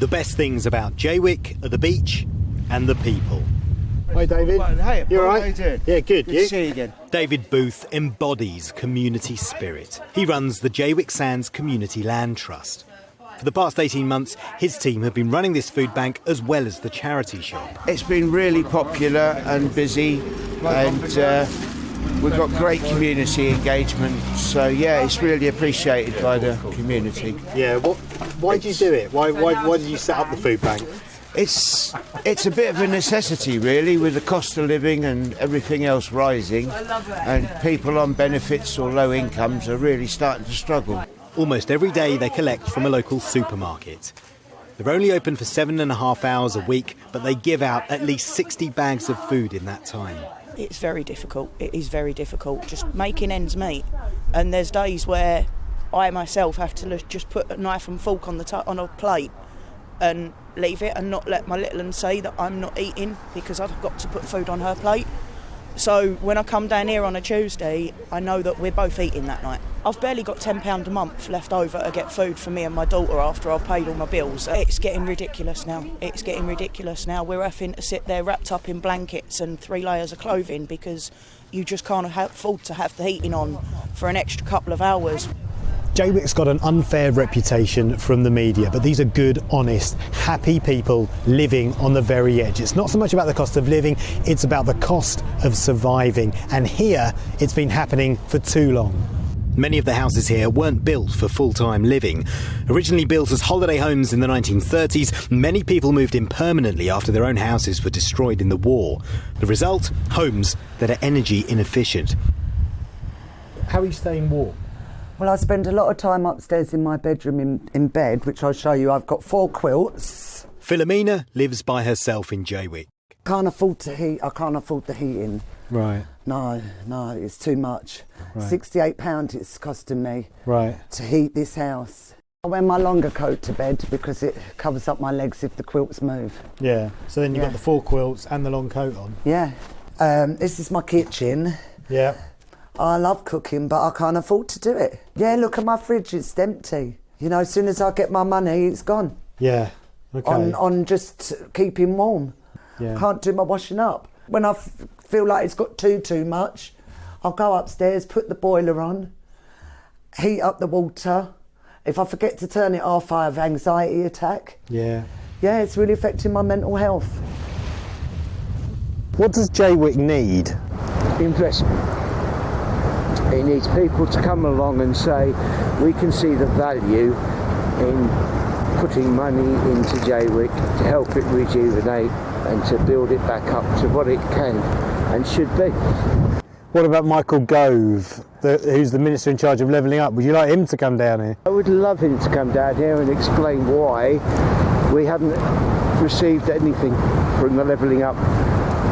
The best things about Jaywick are the beach and the people. Hi David. Hey, you all right? How you doing? Yeah, good. Good You? to see you again. David Booth embodies community spirit. He runs the Jaywick Sands Community Land Trust. For the past 18 months, his team have been running this food bank as well as the charity shop. It's been really popular and busy, and we've got great community engagement. So yeah, it's really appreciated by the community. Yeah. Why did you do it? Why did you set up the food bank? It's a bit of a necessity, really, with the cost of living and everything else rising, and people on benefits or low incomes are really starting to struggle. Almost every day they collect from a local supermarket. They're only open for 7.5 hours a week, but they give out at least 60 bags of food in that time. It's very difficult. It is very difficult, just making ends meet. And there's days where I myself have to just put a knife and fork on a plate and leave it and not let my little one say that I'm not eating because I've got to put food on her plate. So when I come down here on a Tuesday, I know that we're both eating that night. I've barely got £10 a month left over to get food for me and my daughter after I've paid all my bills. It's getting ridiculous now. It's getting ridiculous now. We're having to sit there wrapped up in blankets and 3 layers of clothing because you just can't afford to have the heating on for an extra couple of hours. Jaywick's got an unfair reputation from the media, but these are good, honest, happy people living on the very edge. It's not so much about the cost of living, it's about the cost of surviving. And here, it's been happening for too long. Many of the houses here weren't built for full-time living. Originally built as holiday homes in the 1930s, many people moved in permanently after their own houses were destroyed in the war. The result? Homes that are energy inefficient. How are you staying warm? Well, I spend a lot of time upstairs in my bedroom in bed, which I'll show you. I've got 4 quilts. Philomena lives by herself in Jaywick. Can't afford to heat. I can't afford the heating. Right. No, it's too much. Right. £68 it's costing me to heat this house. I wear my longer coat to bed because it covers up my legs if the quilts move. Yeah. So then you've got the 4 quilts and the long coat on. Yeah. This is my kitchen. Yeah. I love cooking, but I can't afford to do it. Yeah, look at my fridge, it's empty. You know, as soon as I get my money, it's gone. Yeah, okay. On just keeping warm. Yeah. Can't do my washing up. When I feel like it's got too much, I'll go upstairs, put the boiler on, heat up the water. If I forget to turn it off, I have anxiety attack. Yeah. Yeah, it's really affecting my mental health. What does Jaywick need? Investment. It needs people to come along and say, we can see the value in putting money into Jaywick to help it rejuvenate and to build it back up to what it can and should be. What about Michael Gove, who's the Minister in charge of Levelling Up? Would you like him to come down here? I would love him to come down here and explain why we haven't received anything from the Levelling Up,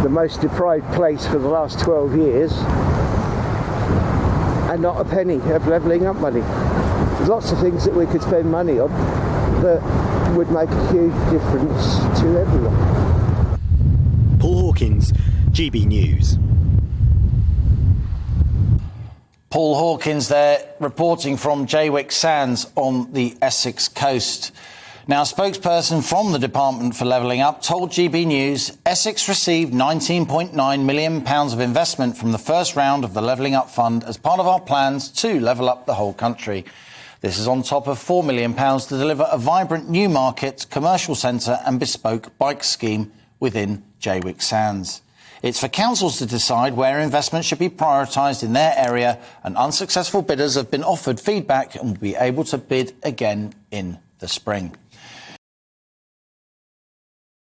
the most deprived place for the last 12 years. And not a penny of levelling up money. There's lots of things that we could spend money on that would make a huge difference to everyone. Paul Hawkins, GB News. Paul Hawkins there, reporting from Jaywick Sands on the Essex coast. Now, a spokesperson from the Department for Levelling Up told GB News Essex received £19.9 million of investment from the first round of the Levelling Up Fund as part of our plans to level up the whole country. This is on top of £4 million to deliver a vibrant new market, commercial centre and bespoke bike scheme within Jaywick Sands. It's for councils to decide where investment should be prioritised in their area, and unsuccessful bidders have been offered feedback and will be able to bid again in the spring.